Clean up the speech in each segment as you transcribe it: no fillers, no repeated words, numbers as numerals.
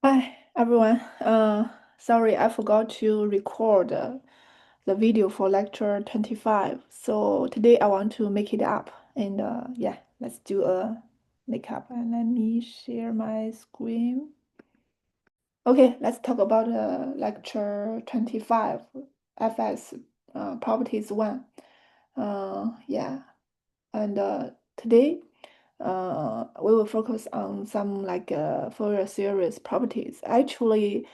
Hi everyone. Sorry, I forgot to record the video for lecture 25. So today I want to make it up. And yeah, let's do a makeup. And let me share my screen. Okay, let's talk about lecture 25, FS properties 1. Yeah, and today we will focus on some like Fourier series properties. Actually,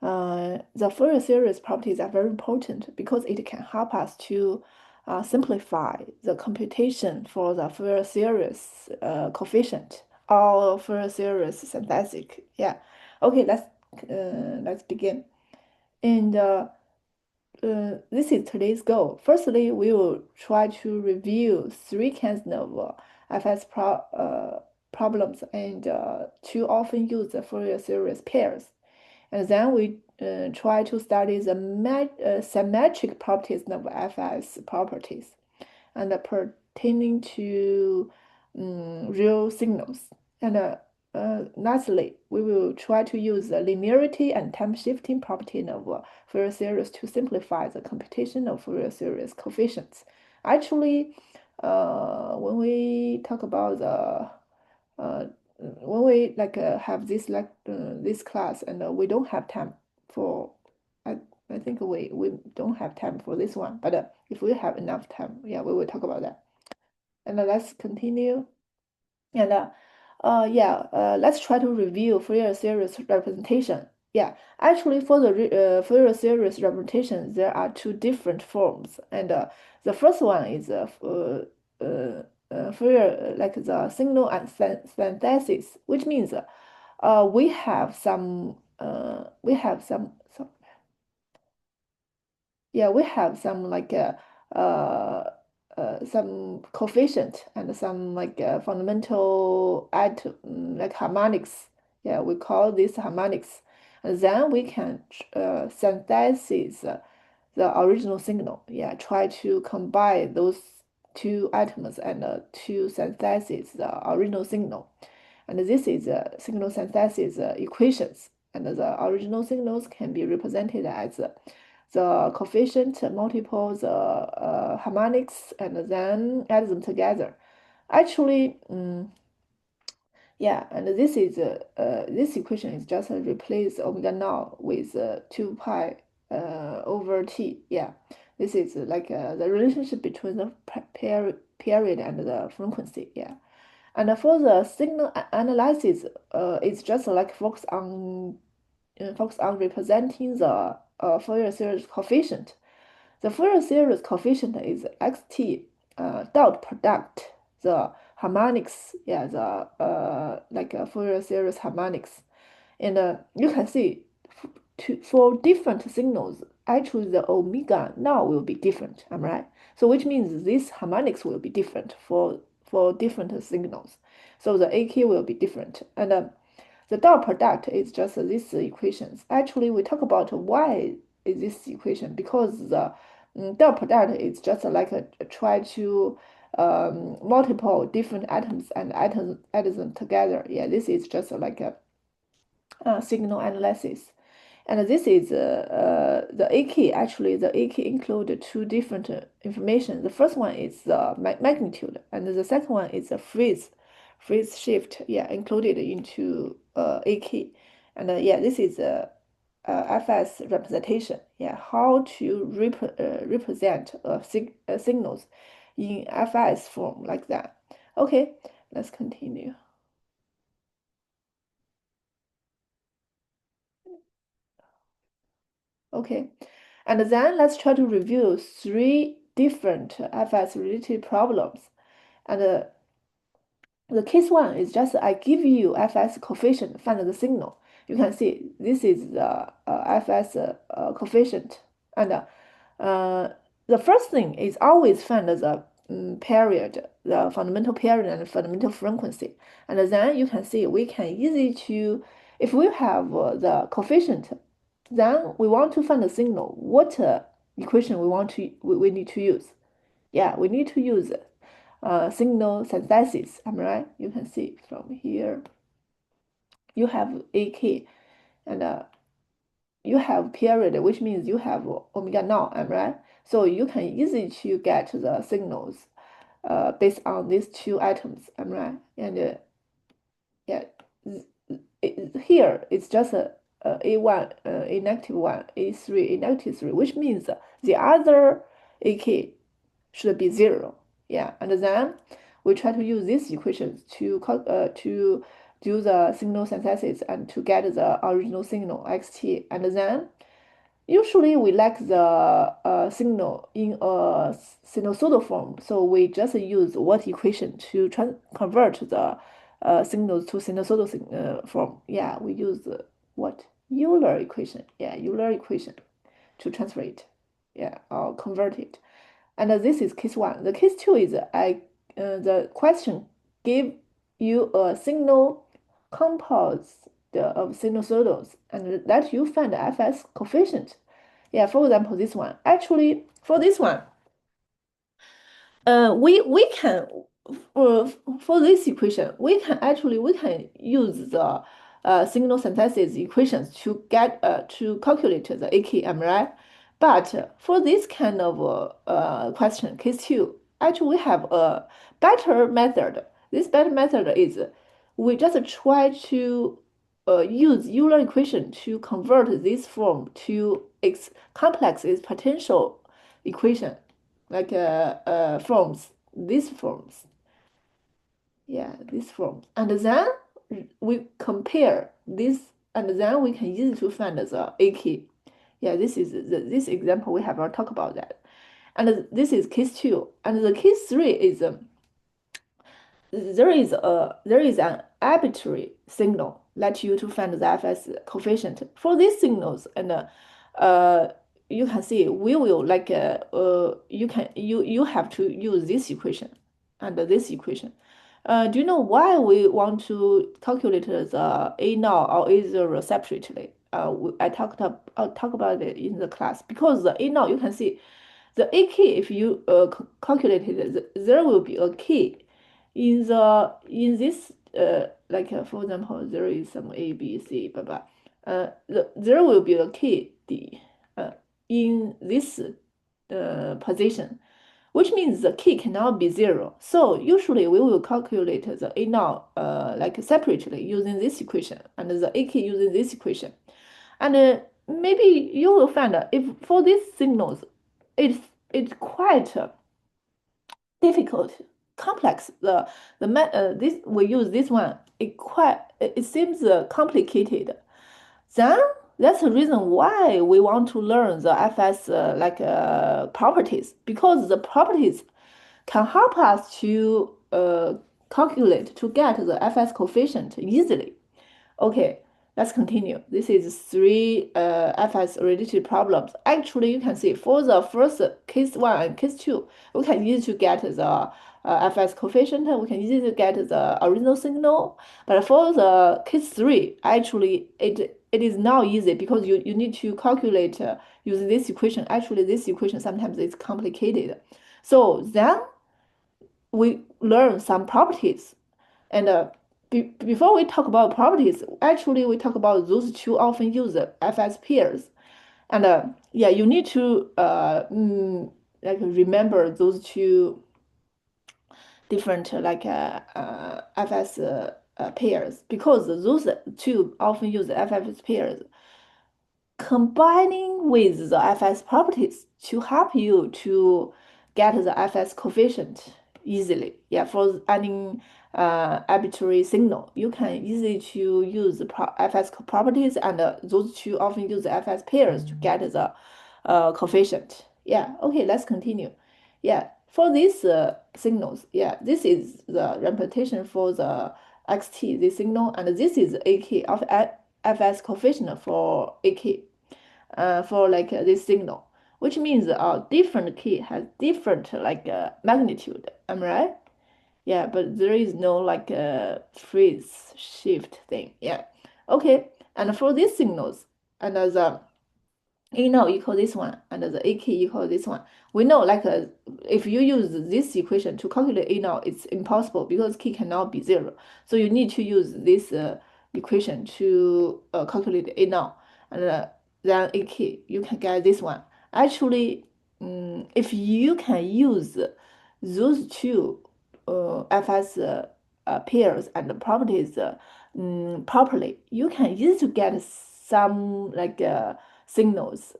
the Fourier series properties are very important because it can help us to simplify the computation for the Fourier series coefficient or Fourier series synthetic. Yeah. Okay, let's begin. And this is today's goal. Firstly, we will try to review three kinds of problems and two often used Fourier series pairs. And then we try to study the symmetric properties of FS properties and pertaining to real signals. And lastly, we will try to use the linearity and time shifting property of Fourier series to simplify the computation of Fourier series coefficients. Actually, when we talk about the when we have this class and we don't have time for I, I think we don't have time for this one, but if we have enough time, yeah, we will talk about that. And let's continue. And yeah, let's try to review Fourier series representation. Yeah, actually, for the Fourier series representation, there are two different forms, and the first one is Fourier like the signal and synthesis, which means we have some yeah, we have some uh, some coefficient and some fundamental like harmonics. Yeah, we call this harmonics. And then we can synthesize the original signal. Yeah, try to combine those two atoms and to synthesize the original signal. And this is signal synthesis equations. And the original signals can be represented as the coefficient multiple the harmonics and then add them together. Actually, yeah, and this equation is just replace omega naught with 2 pi over t. Yeah, this is the relationship between the period and the frequency. Yeah, and for the signal analysis, it's just like focus on representing the Fourier series coefficient. The Fourier series coefficient is xt dot product the harmonics, yeah, the Fourier series harmonics, and you can see for different signals, actually the omega now will be different. Am I right? So which means this harmonics will be different for different signals. So the AK will be different, and the dot product is just these equations. Actually, we talk about why is this equation because the dot product is just like try to multiple different atoms and add them together. Yeah, this is just like a signal analysis. And this is the AK. Actually, the AK include two different information. The first one is the magnitude, and the second one is the phase shift. Yeah, included into AK. And yeah, this is FS representation. Yeah, how to represent signals in FS form like that. Okay, let's continue. Okay, and then let's try to review three different FS-related problems. And the case one is just I give you FS coefficient, find the signal. You can see this is the FS coefficient. And the first thing is always find the period, the fundamental period and fundamental frequency. And then you can see we can easily to, if we have the coefficient, then we want to find the signal. What equation we need to use? Yeah, we need to use signal synthesis. Am I right? You can see from here. You have AK, and you have period, which means you have omega naught, am I right? So you can easily to get the signals based on these two items, am I right? And yeah, here it's just A1, A negative 1, A3, A negative 3, which means the other AK should be 0. Yeah, and then we try to use these equations to do the signal synthesis and to get the original signal xt, and then usually we like the signal in a sinusoidal form, so we just use what equation to convert the signals to sinusoidal form. Yeah, we use what Euler equation. Yeah, Euler equation to transfer it. Yeah, or convert it. And this is case one. The case two is the question give you a signal composed of sinusoidals and let you find the fs coefficient. Yeah, for example, this one. Actually, for this one, we can for this equation we can use the signal synthesis equations to get to calculate the AKM, right? But for this kind of question, case two, actually we have a better method. This better method is we just try to use Euler equation to convert this form to its complex its potential equation like forms, these forms. Yeah, these forms. And then we compare this, and then we can easily to find the AK. Yeah, this is this example we have talked about that. And this is case two. And the case three is there is an arbitrary signal let you to find the fs coefficient for these signals, and you can see we will like you have to use this equation and this equation. Do you know why we want to calculate the A naught or A zero separately? I'll talk about it in the class, because the A naught you can see the AK, if you calculate it, there will be a key in this like for example there is some A B C blah blah there will be a key D in this position, which means the key cannot be 0. So usually we will calculate the A naught like separately using this equation and the AK using this equation. And maybe you will find that if for these signals, it's quite difficult, complex. This we use this one. It seems complicated. Then that's the reason why we want to learn the FS properties, because the properties can help us to calculate to get the FS coefficient easily. Okay, let's continue. This is three FS related problems. Actually, you can see for the first case one and case two, we can easily get the FS coefficient. We can easily get the original signal. But for the case three, actually, it is not easy, because you need to calculate using this equation. Actually, this equation sometimes is complicated. So then we learn some properties. And before we talk about properties, actually we talk about those two often used FS pairs. And yeah, you need to like remember those two different FS pairs, because those two often use FS pairs combining with the FS properties to help you to get the FS coefficient easily. Yeah, for any arbitrary signal, you can easily to use the FS properties, and those two often use the FS pairs to get the coefficient. Yeah, okay, let's continue. Yeah, for these signals, yeah, this is the representation for the xt, the signal, and this is AK of FS coefficient for AK for like this signal, which means different key has different magnitude. Am I right? Yeah, but there is no like phase shift thing. Yeah. Okay. And for these signals, and the A naught equal this one, and the AK equal this one. We know like if you use this equation to calculate A naught, it's impossible because key cannot be 0. So you need to use this equation to calculate A now, and then A key, you can get this one. Actually, if you can use those two FS pairs and properties properly, you can easily get some like signals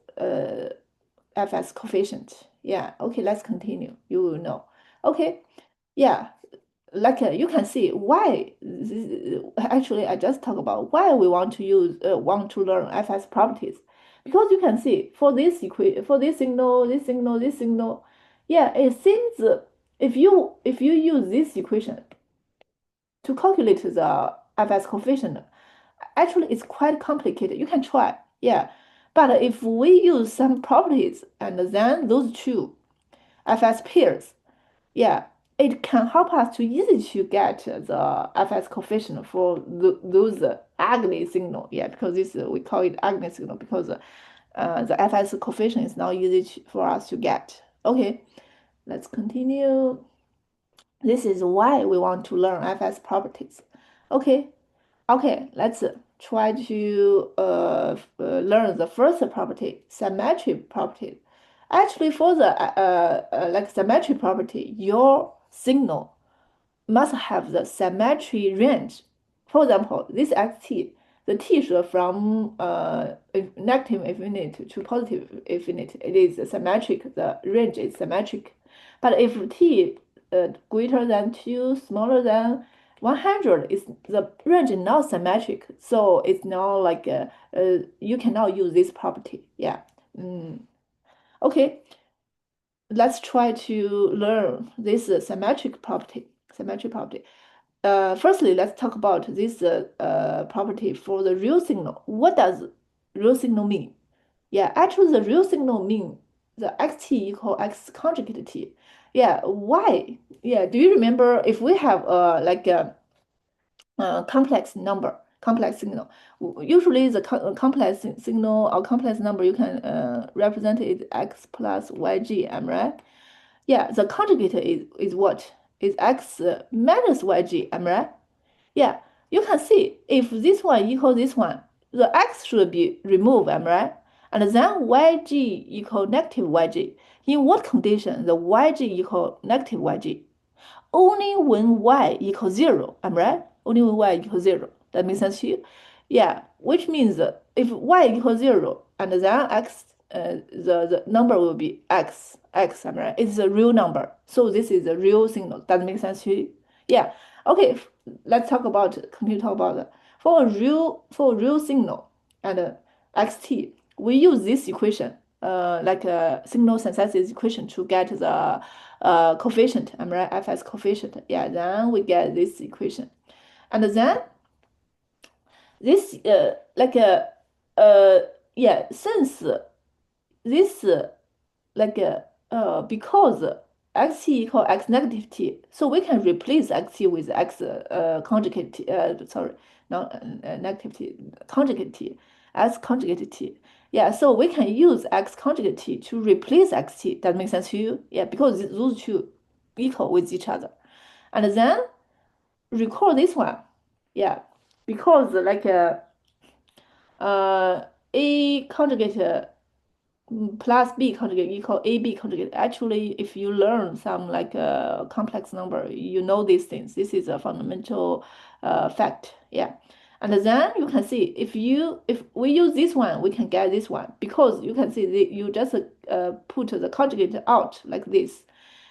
FS coefficient. Yeah, okay, let's continue. You will know. Okay, yeah, like you can see why actually I just talk about why we want to want to learn FS properties, because you can see for for this signal, yeah, it seems if you use this equation to calculate the FS coefficient, actually it's quite complicated. You can try, yeah, but if we use some properties and then those two FS pairs, yeah, it can help us to easy to get the FS coefficient for those ugly signal. Yeah, because this we call it ugly signal because the FS coefficient is now easy for us to get. Okay, let's continue. This is why we want to learn FS properties. Okay, okay, let's try to learn the first property, symmetry property. Actually, for the like symmetry property, your signal must have the symmetry range. For example, this xt, the t should from negative infinity to positive infinity. It is symmetric. The range is symmetric. But if t greater than 2, smaller than 100, is the range is not symmetric. So it's not like you cannot use this property. Yeah. Okay, let's try to learn this symmetric property. Symmetric property. Firstly, let's talk about this property for the real signal. What does real signal mean? Yeah, actually, the real signal mean the xt equal x conjugate t. Yeah, why? Yeah, do you remember if we have like a complex number, complex signal? Usually, the complex signal or complex number you can represent it x plus yg. Am I right? Yeah, the conjugate is what? Is x minus yg. Am I right? Yeah, you can see if this one equals this one, the x should be removed, am I right? And then yg equal negative yg. In what condition the yg equal negative yg? Only when y equals 0, am I right? Only when y equals 0. That makes sense to you? Yeah, which means that if y equals 0 and then x, the number will be x, am I right? It's a real number. So this is a real signal. That makes sense to you? Yeah. Okay, let's continue talk about that. For a real signal and xt, we use this equation, like a signal synthesis equation to get the coefficient, am I right? Fs coefficient. Yeah, then we get this equation. And then this like yeah, since this like because xt equal x negative t, so we can replace xt with x conjugate t, sorry, no negative t, conjugate t, x conjugate t. Yeah, so we can use x conjugate t to replace xt. That makes sense to you? Yeah, because those two equal with each other. And then recall this one. Yeah, because like a conjugate plus b conjugate equal ab conjugate. Actually, if you learn some like a complex number, you know these things. This is a fundamental fact. Yeah. And then you can see if we use this one, we can get this one because you can see you just put the conjugate out like this,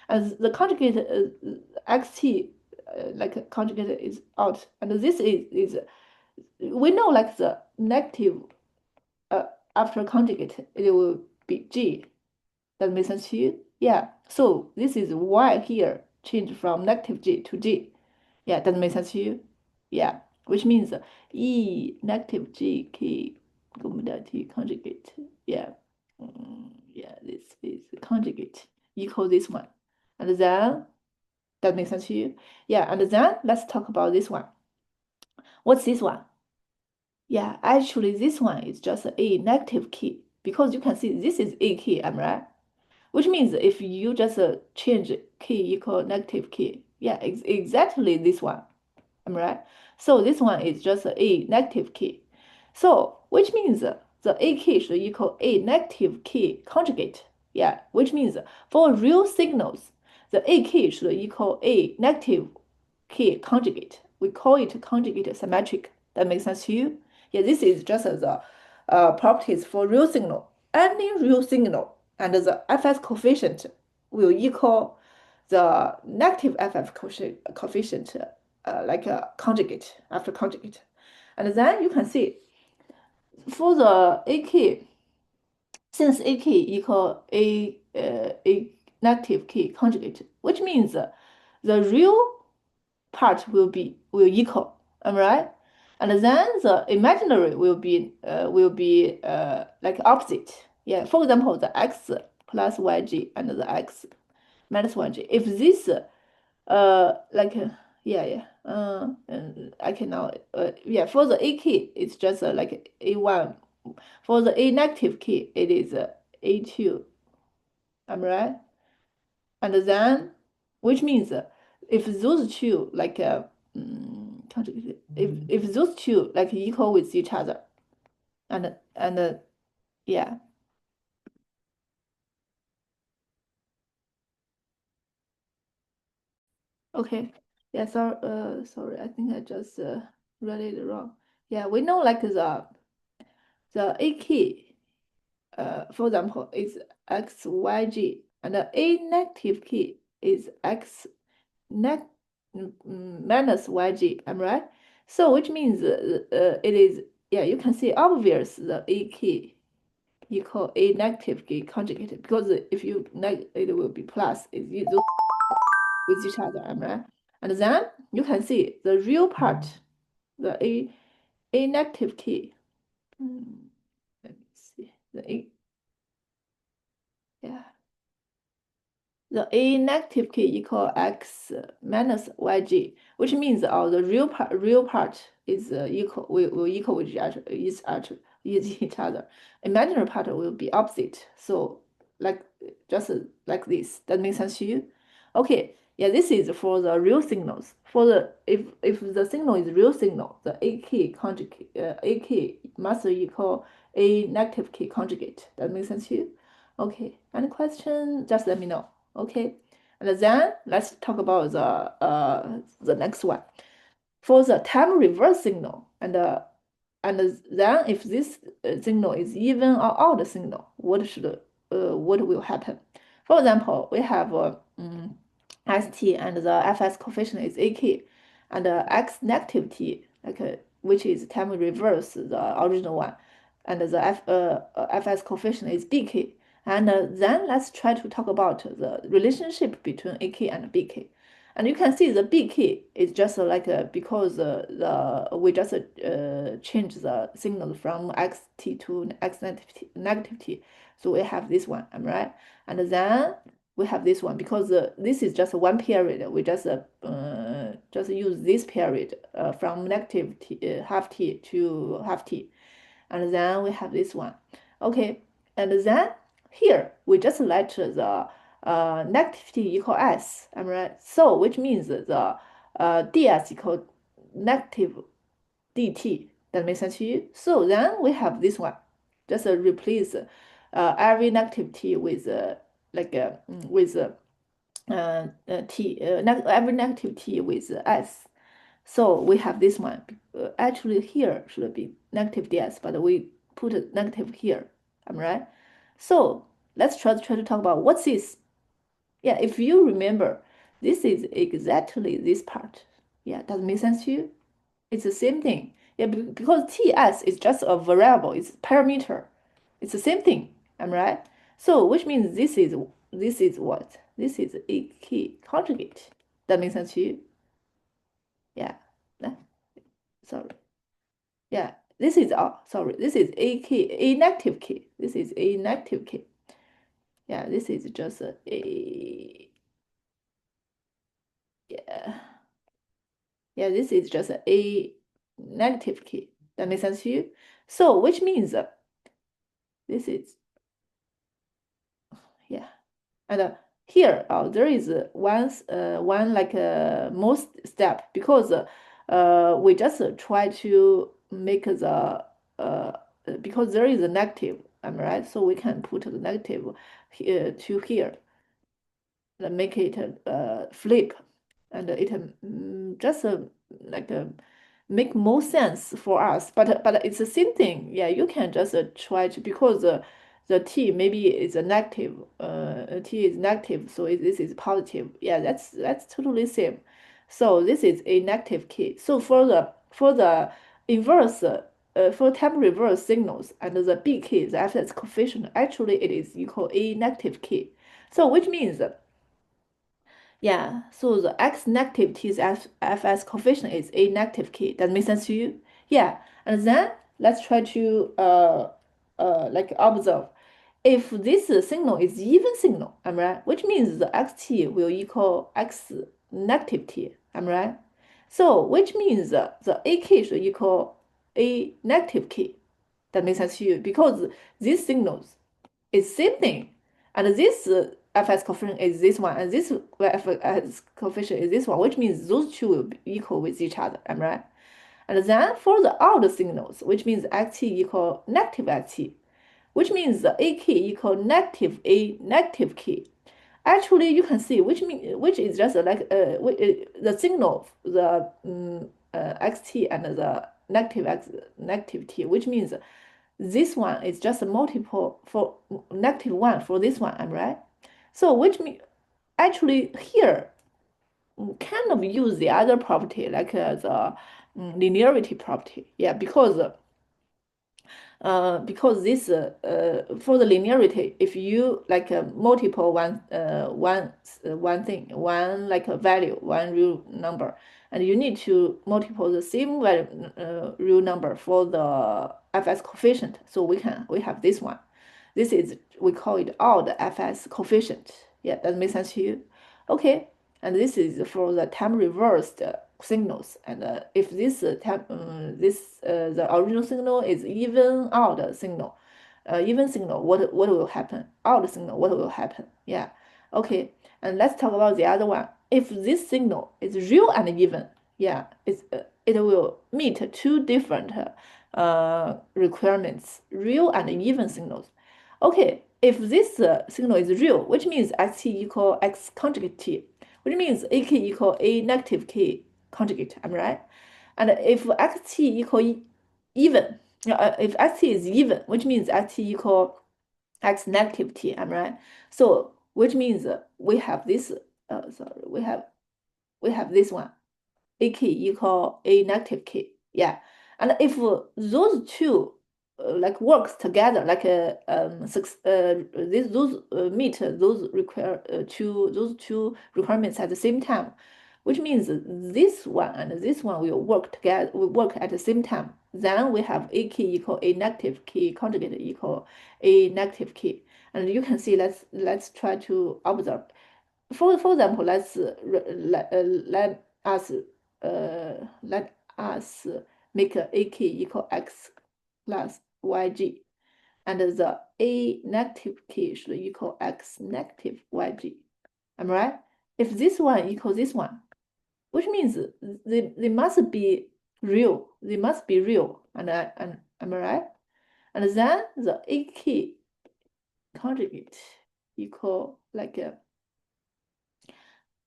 and the conjugate xt like conjugate is out, and this is we know like the negative uh, after conjugate it will be g. That makes sense to you? Yeah. So this is why here change from negative g to g. Yeah, that makes sense to you? Yeah. Which means e negative g k commutative conjugate. Yeah. Yeah, this is conjugate equal this one. And then that makes sense to you? Yeah, and then let's talk about this one. What's this one? Yeah, actually this one is just a negative key because you can see this is a key, am I right? Which means if you just change key equal negative key, yeah, exactly this one, Am I right? So this one is just a negative key. So which means the A key should equal a negative key conjugate. Yeah, which means for real signals, the A key should equal a negative key conjugate. We call it conjugate symmetric. That makes sense to you? Yeah, this is just the properties for real signal. Any real signal and the fs coefficient will equal the negative ff coefficient like a conjugate after conjugate. And then you can see for the AK, since AK equal a negative key conjugate, which means the real part will equal, am I right? And then the imaginary will be like opposite. Yeah, for example, the x plus yg and the x minus yg. If this like yeah yeah and I can now yeah, for the A key it's just like A1. For the A negative key it is A2. Am I right? And then which means if those two like if those two like equal with each other and yeah. Okay. Yeah, sorry, I think I just read it wrong. Yeah, we know like the A key for example, is XYG, and the A negative key is X neg minus YG. Am I right? So which means it is, yeah, you can see obvious the A key equal A negative key conjugated, because if you neg it will be plus is with each other. Am I right? And then you can see the real part, the A negative key. Let me see the A, yeah. The A negative key equal x minus yg, which means the real part is equal will equal with each other. Imaginary part will be opposite. So like just like this. That makes sense to you? Okay. Yeah, this is for the real signals. For the if the signal is real signal, the A key conjugate A key must equal A negative key conjugate. That makes sense to you? Okay. Any question? Just let me know. Okay, and then let's talk about the next one. For the time reverse signal, and then if this signal is even or odd signal, what will happen? For example, we have st and the fs coefficient is ak, and x negative t like which is time reverse the original one, and the fs coefficient is bk. And then let's try to talk about the relationship between AK and BK. And you can see the BK is just like because the we just change the signal from xt to x negative t. So we have this one, am I right? And then we have this one because this is just one period. We just use this period from negative t, half t to half t. And then we have this one. Okay, and then here we just let the negative t equal s, am I right? So which means the ds equal negative dt. That makes sense to you? So then we have this one. Just replace every negative t with like with t every negative t with s. So we have this one. Actually, here should be negative ds, but we put a negative here. Am I right? So let's try to talk about what's this. Yeah, if you remember, this is exactly this part. Yeah, does it make sense to you? It's the same thing. Yeah, because ts is just a variable, it's parameter. It's the same thing. Am I right? So which means this is what? This is a key conjugate. That makes sense to you? Yeah. Sorry. Yeah, this is sorry, this is a key, a negative key. This is a negative key. Yeah, this is just a yeah. Yeah, this is just a negative key. That makes sense to you? So which means this is yeah. And here there is one like most step because we just try to make the because there is a negative, am I right? So we can put the negative here to here, and make it flip, and it just like make more sense for us. But it's the same thing. Yeah, you can just try to because the t maybe is a negative. T is negative, so this is positive. Yeah, that's totally same. So this is a negative key. So for the inverse. For time reverse signals and the B key, the fs coefficient, actually it is equal a negative key. So which means yeah, so the x negative t's fs coefficient is a negative key. That makes sense to you? Yeah, and then let's try to like observe. If this signal is even signal, am I right? Which means the xt will equal x negative t, am I right? So which means the a key should equal a negative key. That makes sense to you because these signals is same thing. And this fs coefficient is this one, and this fs coefficient is this one, which means those two will be equal with each other. Am I right? And then for the odd signals, which means xt equal negative xt, which means the a key equal negative a negative key. Actually, you can see which is just like the signal the xt and the negative x negative t, which means this one is just a multiple for negative one for this one, am I right? So which means actually here kind of use the other property like the linearity property. Yeah, because this for the linearity, if you like multiple one thing, one like a value, one real number, and you need to multiple the same value real number for the fs coefficient. So we have this one. This is we call it odd fs coefficient. Yeah, that makes sense to you. Okay, and this is for the time reversed signals. And if this the original signal is even odd signal, even signal, what will happen? Odd signal, what will happen? Yeah. Okay. And let's talk about the other one. If this signal is real and even, yeah, it will meet two different requirements, real and even signals. Okay, if this signal is real, which means xt equal x conjugate t, which means ak equal a negative k conjugate, am I right? And if xt equal even, if xt is even, which means xt equal x negative t, am I right? So which means we have this, sorry, we have this one, ak equal a negative k. Yeah, and if those two like works together, like those meet those two requirements at the same time, which means this one and this one will work together, will work at the same time. Then we have a key equal a negative key conjugate equal a negative key, and you can see. Let's try to observe. For example, let us make a key equal x plus yg, and the a negative key should equal x negative yg. Am I right? If this one equals this one, which means they must be real. They must be real. And am I right? And then the a key conjugate equal like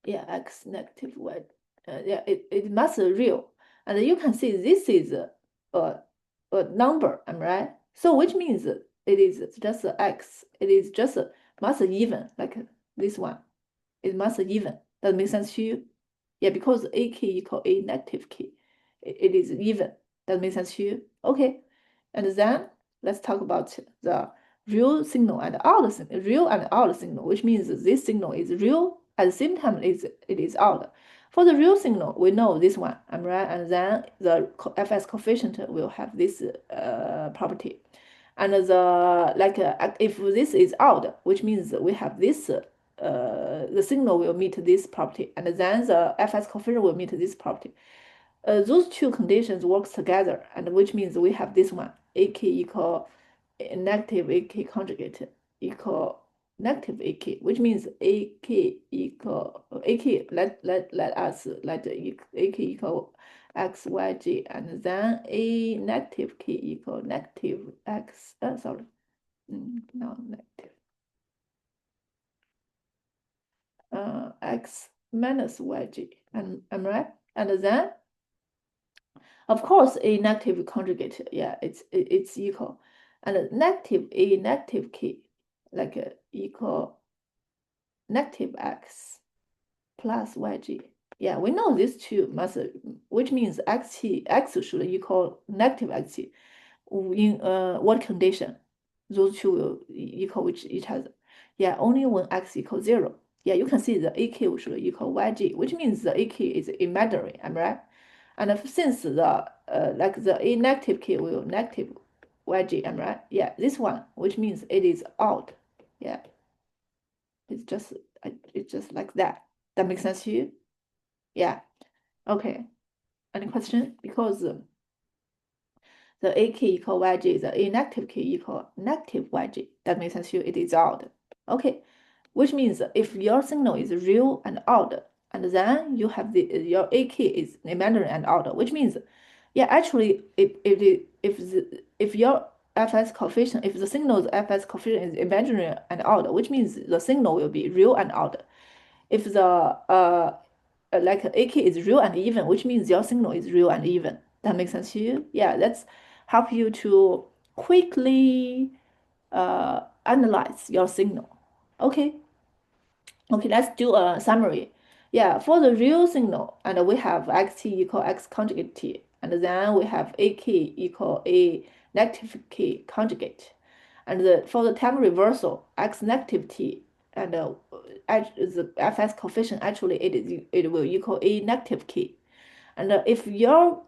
yeah, x negative y. Yeah, it must be real. And you can see this is a number, am I right? So which means it is just x. It is just must even, like this one. It must even. That makes sense to you? Yeah, because a key equal a negative key. It is even. That makes sense to you? Okay. And then let's talk about the real signal and odd signal, real and odd signal, which means this signal is real at the same time it is odd. For the real signal, we know this one, I'm right, and then the fs coefficient will have this property. And the like if this is odd, which means we have this the signal will meet this property, and then the fs coefficient will meet this property. Those two conditions works together, and which means we have this one, ak equal negative ak conjugate equal negative ak, which means ak equal ak. Let us let ak equal x, y, g, and then a negative k equal negative x, sorry, no, negative, x minus yg, and I'm right? And then, of course, a negative conjugate, yeah, it's equal, and negative a negative k, like equal negative x plus yg. Yeah, we know these two must, which means x should equal negative xt. In what condition? Those two will equal each other. Yeah, only when x equals 0. Yeah, you can see the ak should equal yg, which means the ak is imaginary, am I right? And since the like the a negative k will negative yg, am I right? Yeah, this one, which means it is odd. Yeah, it's just like that. That makes sense to you? Yeah. Okay. Any question? Because the ak equal yg, the a negative k equal negative yg. That makes sense to you? It is odd. Okay. Which means if your signal is real and odd, and then you have your ak is imaginary and odd, which means, yeah, actually, if your fs coefficient, if the signal's fs coefficient is imaginary and odd, which means the signal will be real and odd. If the like AK is real and even, which means your signal is real and even. That makes sense to you? Yeah, that's help you to quickly analyze your signal. Okay. Okay, let's do a summary. Yeah, for the real signal, and we have xt equal x conjugate t, and then we have ak equal a negative k conjugate. And for the time reversal, x negative t, and the fs coefficient, actually it will equal a negative k. And if your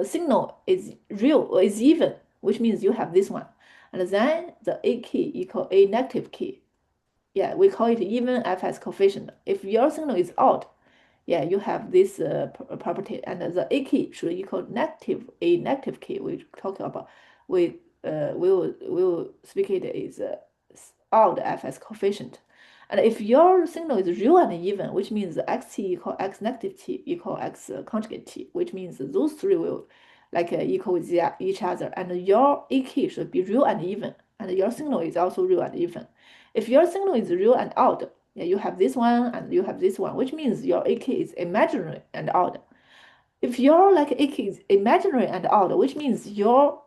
signal is real or is even, which means you have this one, and then the ak equal a negative k. Yeah, we call it even fs coefficient. If your signal is odd, yeah, you have this property, and the ak should equal negative a negative k. We talk about we will speak it is odd fs coefficient. And if your signal is real and even, which means xt equal x negative t equal x conjugate t, which means those three will like equal with each other, and your ak should be real and even, and your signal is also real and even. If your signal is real and odd, yeah, you have this one and you have this one, which means your AK is imaginary and odd. If your like AK is imaginary and odd, which means your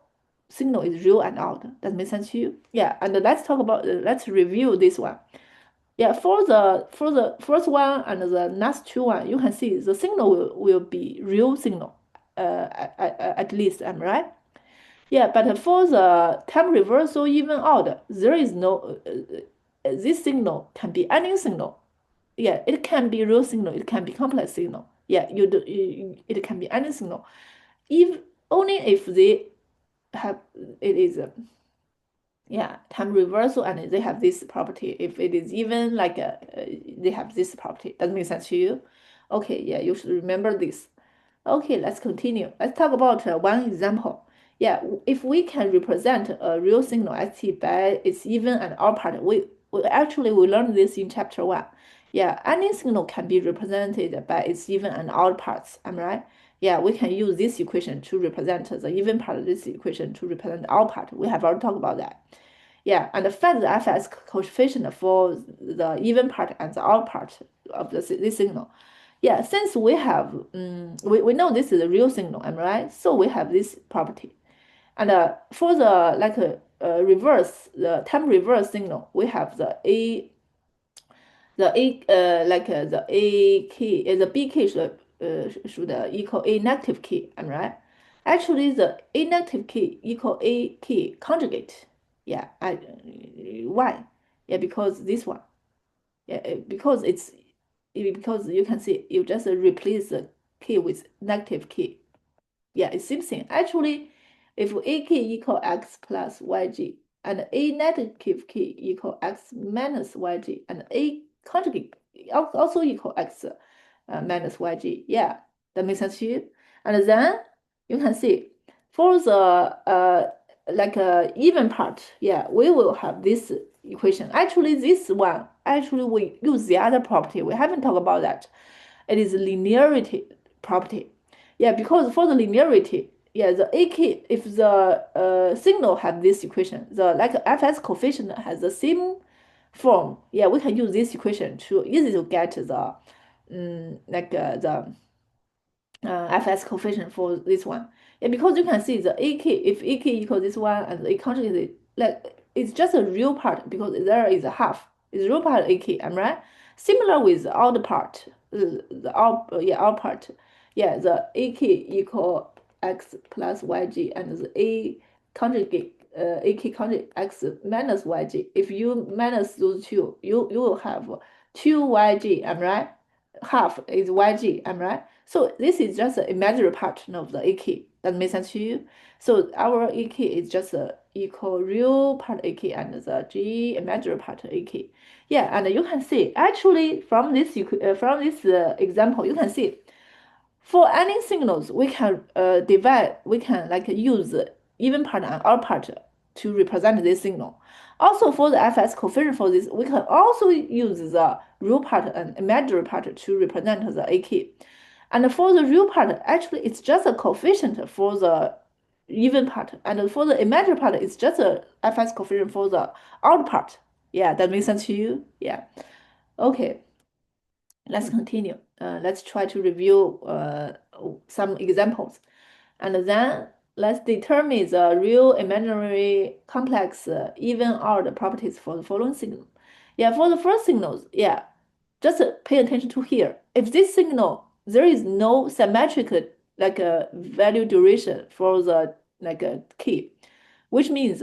signal is real and odd. Does make sense to you? Yeah, and let's talk about let's review this one. Yeah, for the first one and the next two one, you can see the signal will be real signal, at least, am I right? Yeah, but for the time reversal even odd, there is no this signal can be any signal. Yeah, it can be real signal, it can be complex signal. Yeah, it can be any signal. If only if they have it is yeah, time reversal and they have this property. If it is even like they have this property. Does that make sense to you? Okay, yeah, you should remember this. Okay, let's continue. Let's talk about one example. Yeah, if we can represent a real signal xt by its even and odd part, we actually we learned this in chapter 1. Yeah, any signal can be represented by its even and odd parts. Am I right? Yeah, we can use this equation to represent the even part, this equation to represent the odd part. We have already talked about that. Yeah, and find the fs coefficient for the even part and the odd part of this signal. Yeah, since we have, we know this is a real signal, am I right? So we have this property. And for the like reverse, the time reverse signal, we have the a key, the b key should equal a negative key, am I right? Actually, the a negative key equal a key conjugate. Yeah, why? Yeah, because this one. Yeah, because you can see you just replace the key with negative key. Yeah, it's same thing. Actually, if ak equal x plus yg and a negative key equal x minus yg and a conjugate also equal x minus yg. Yeah, that makes sense to you. And then you can see for the like even part, yeah, we will have this equation. Actually, this one, actually we use the other property. We haven't talked about that. It is linearity property. Yeah, because for the linearity, yeah, the AK, if the signal have this equation, the like fs coefficient has the same form, yeah, we can use this equation to easy to get the the fs coefficient for this one. Yeah, because you can see the AK, if AK equals this one and the A conjugate is like it's just a real part because there is a half. It's real part AK, am right? Similar with the odd part, the odd yeah odd part. Yeah, the AK equal x plus yg and the A conjugate AK conjugate x minus yg. If you minus those two, you will have 2yg, am right? Half is yg, am right? So this is just an imaginary part of the AK. That makes sense to you? So our AK is just equal real part AK and the G imaginary part AK. Yeah, and you can see actually from this example, you can see for any signals we can we can like use even part and odd part to represent this signal. Also for the fs coefficient for this, we can also use the real part and imaginary part to represent the AK. And for the real part, actually, it's just a coefficient for the even part. And for the imaginary part, it's just a fs coefficient for the odd part. Yeah, that makes sense to you? Yeah. Okay, let's continue. Let's try to review some examples. And then let's determine the real, imaginary, complex, even, odd properties for the following signal. Yeah, for the first signals, yeah, just pay attention to here. If this signal, there is no symmetric like a value duration for the like a key, which means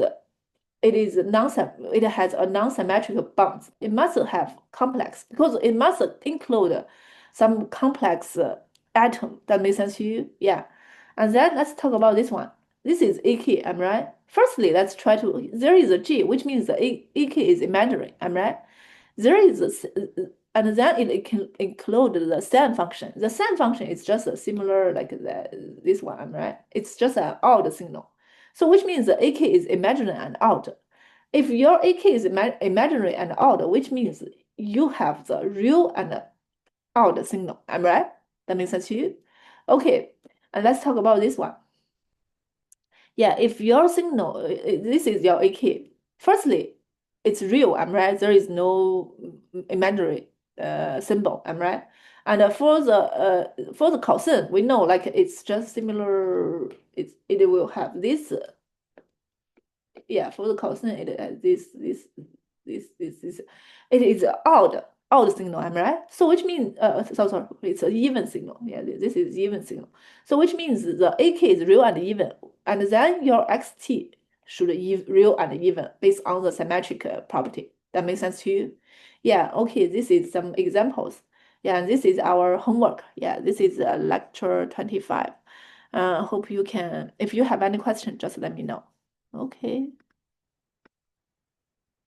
it has a non-symmetric bounds. It must have complex because it must include some complex atom. That makes sense to you? Yeah. And then let's talk about this one. This is AK, am right? Firstly, let's try to, there is a G, which means the AK is imaginary, am right? There is and then it can include the sine function. The sine function is just a similar like this one, right? It's just an odd signal. So which means the AK is imaginary and odd. If your AK is imaginary and odd, which means you have the real and odd signal. Am I right? That makes sense to you? Okay, and let's talk about this one. Yeah, if your signal, this is your AK. Firstly, it's real, I'm right. There is no imaginary symbol, I'm right. And for the cosine, we know like it's just similar. It will have this. Yeah, for the cosine, it has this. It is odd signal, am I right? So which means sorry, it's an even signal. Yeah, this is even signal. So which means the AK is real and even, and then your XT should be real and even based on the symmetric property. That makes sense to you? Yeah. Okay. This is some examples. Yeah, and this is our homework. Yeah, this is lecture 25. Hope you can. If you have any question, just let me know. Okay.